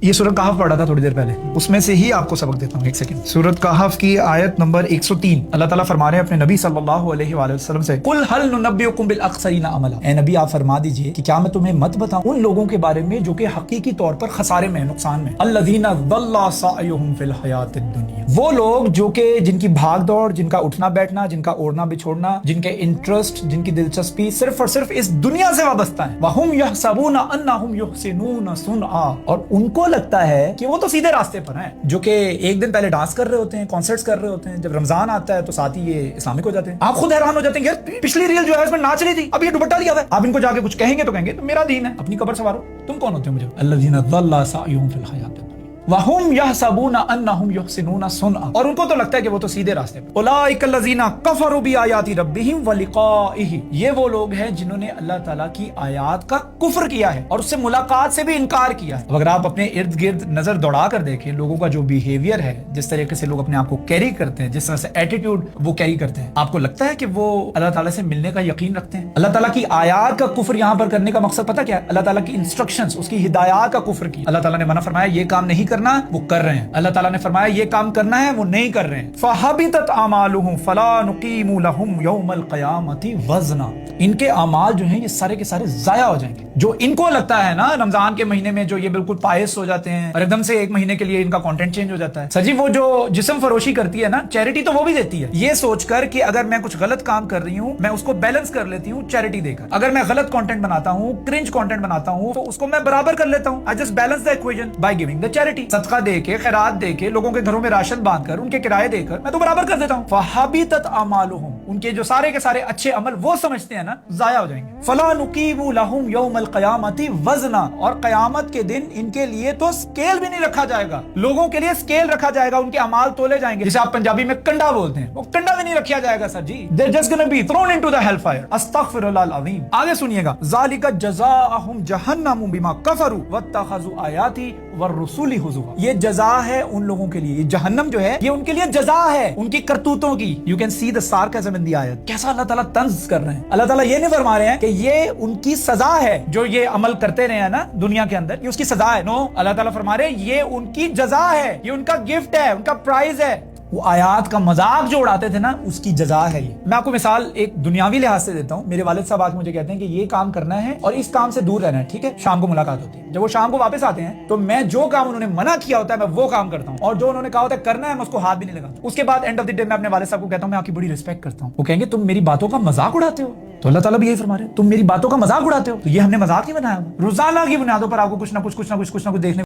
یہ سورۃ کہف پڑھا تھا تھوڑی دیر پہلے، اس میں سے ہی آپ کو سبق دیتا ہوں، ایک سیکنڈ۔ سورۃ کہف کی آیت نمبر 103، اللہ تعالیٰ فرما رہے ہیں اپنے نبی صلی اللہ علیہ وآلہ وسلم سے، قل هل ننبئکم بالاخسرین عملا، اے نبی آپ فرما دیجئے کہ کیا میں تمہیں مت بتاؤں ان لوگوں کے بارے میں جو کہ حقیقی طور پر خسارے میں، نقصان میں، الذین ضل سعیہم فی الحیاۃ الدنیا، وہ لوگ جو کہ جن کی بھاگ دوڑ، جن کا اٹھنا بیٹھنا، جن کا اوڑھنا بچھوڑنا، جن کے انٹرسٹ، جن کی دلچسپی صرف اور صرف اس دنیا سے وابستہ ہے، وہم یحسبون انہم یحسنون صنعا، اور ان کو لگتا ہے کہ وہ تو سیدھے راستے پر ہیں، جو کہ ایک دن پہلے ڈانس کر رہے ہوتے ہیں، کانسرٹس کر رہے ہوتے ہیں، جب رمضان آتا ہے تو ساتھ ہی یہ اسلامک ہو جاتے ہیں۔ آپ خود حیران ہو جاتے ہیں یار پچھلی ریل جو ہے اس میں ناچ رہی تھی، اب یہ دوپٹہ لیا ہوا ہے۔ آپ ان کو جا کے کچھ کہیں گے تو کہیں گے تو میرا دین ہے، اپنی قبر سوارو، تم کون ہوتے ہو مجھے؟ الذین ضل سعیہم فی الحیاۃ وَهُمْ يَحْسَبُونَ أَنَّهُمْ يُحْسِنُونَ صُنْعًا، اور ان کو تو لگتا ہے کہ وہ تو سیدھے راستے پر۔ أُولَٰئِكَ الَّذِينَ كَفَرُوا بِآيَاتِ رَبِّهِمْ وَلِقَائِهِ، یہ وہ لوگ ہیں جنہوں نے اللہ تعالیٰ کی آیات کا کفر کیا ہے اور اس سے ملاقات سے بھی انکار کیا ہے۔ اگر آپ اپنے ارد گرد نظر دوڑا کر دیکھیں لوگوں کا جو بیہیویئر ہے، جس طریقے سے لوگ اپنے آپ کو کیری کرتے ہیں، جس طرح سے ایٹیٹیوڈ وہ کیری کرتے ہیں، آپ کو لگتا ہے کہ وہ اللہ تعالیٰ سے ملنے کا یقین رکھتے ہیں؟ اللہ تعالیٰ کی آیات کا کفر یہاں پر کرنے کا مقصد پتہ کیا ہے؟ اللہ تعالیٰ کی انسٹرکشنز، اس کی ہدایات کا کفر کیا۔ اللہ تعالیٰ نے منع فرمایا یہ کام نہیں کرنا، وہ کر رہے ہیں۔ اللہ تعالیٰ نے فرمایا یہ کام کرنا ہے، وہ نہیں کر رہے ہیں۔ فَحَبِطَتْ أَعْمَالُهُمْ فَلَا نُقِيمُ لَهُمْ يَوْمَ الْقِيَامَةِ وَزْنًا، ان کے اعمال جو ہیں یہ سارے کے سارے ضائع ہو جائیں گے۔ جو ان کو لگتا ہے نا رمضان کے مہینے میں جو یہ بالکل پائس ہو جاتے ہیں اور ایک دم سے ایک مہینے کے لیے ان کا کانٹینٹ چینج ہو جاتا ہے، سر جی وہ جو جسم فروشی کرتی ہے نا، چیریٹی تو وہ بھی دیتی ہے، یہ سوچ کر کہ اگر میں کچھ غلط کام کر رہی ہوں میں اس کو بیلنس کر لیتی ہوں چیریٹی دے کر، اگر میں غلط کانٹینٹ بناتا ہوں، کرنج کانٹینٹ بناتا ہوں، تو اس کو میں برابر کر لیتا ہوں، I just balance the equation by giving the charity، صدقہ دے کے، خیرات دے کے، لوگوں کے گھروں میں راشن باندھ کر، ان کے کرائے دے کر میں تو برابر کر دیتا ہوں۔ فَحَبِطَتْ أَعْمَالُهُمْ، ان کے جو سارے کے سارے اچھے عمل وہ سمجھتے ہیں نا ضائع ہو جائیں گے۔ فَلَا نُقِيمُ لَهُمْ يَوْمَ الْقِيَامَةِ وَزْنًا، اور قیامت کے دن ان کے لیے تو اسکیل بھی نہیں رکھا جائے گا، لوگوں کے لیے اسکیل رکھا جائے گا، ان کے اعمال تولے جائیں گے، جسے آپ پنجابی میں کنڈا بولتے ہیں، وہ کنڈا بھی نہیں رکھا جائے گا سر جی، they're just gonna be thrown into the hellfire۔ استغفر اللہ العظیم۔ آگے سنیے گا، ذَلِكَ جَزَاؤُهُمْ جَهَنَّمُ بِمَا كَفَرُوا وَاتَّخَذُوا آيَاتِي وَالرُّسُلِ هُزُوًا، یہ جزا ہے ان لوگوں کے لیے، یہ جہنم جو ہے یہ ان کے لیے جزا ہے ان کی کرتوتوں کی۔ You can see the sarcasm in the ayat، کیسا اللہ تعالیٰ طنز کر رہے ہیں۔ اللہ تعالیٰ یہ نہیں فرما رہے ہیں کہ یہ ان کی سزا ہے، جو یہ عمل کرتے رہے ہیں نا دنیا کے اندر یہ اس کی سزا ہے، نو، اللہ تعالیٰ فرما رہے ہیں یہ ان کی جزا ہے، یہ ان کا گفٹ ہے، ان کا پرائز ہے۔ وہ آیات کا مذاق جو اڑاتے تھے نا اس کی جزا ہے یہ۔ میں آپ کو مثال ایک دنیاوی لحاظ سے دیتا ہوں، میرے والد صاحب آج مجھے کہتے ہیں کہ یہ کام کرنا ہے اور اس کام سے دور رہنا ہے، ٹھیک ہے، شام کو ملاقات ہوتی ہے، جب وہ شام کو واپس آتے ہیں تو میں جو کام انہوں نے منع کیا ہوتا ہے میں وہ کام کرتا ہوں، اور جو انہوں نے کہا ہوتا ہے کرنا ہے میں اس کو ہاتھ بھی نہیں لگاتا۔ اس کے بعد اینڈ آف دی ڈے میں اپنے والد صاحب کو کہتا ہوں میں آپ کی بڑی رسپیکٹ کرتا ہوں، وہ کہیں گے تم میری باتوں کا مذاق اڑاتے ہو، تو اللہ تعالیٰ بھی یہی فرما رہے ہیں تم میری باتوں کا مذاق اڑاتے ہو، تو یہ ہم نے مذاق نہیں بنایا، روزانہ کی بنیادوں پر آپ کو کچھ نہ کچھ دیکھنے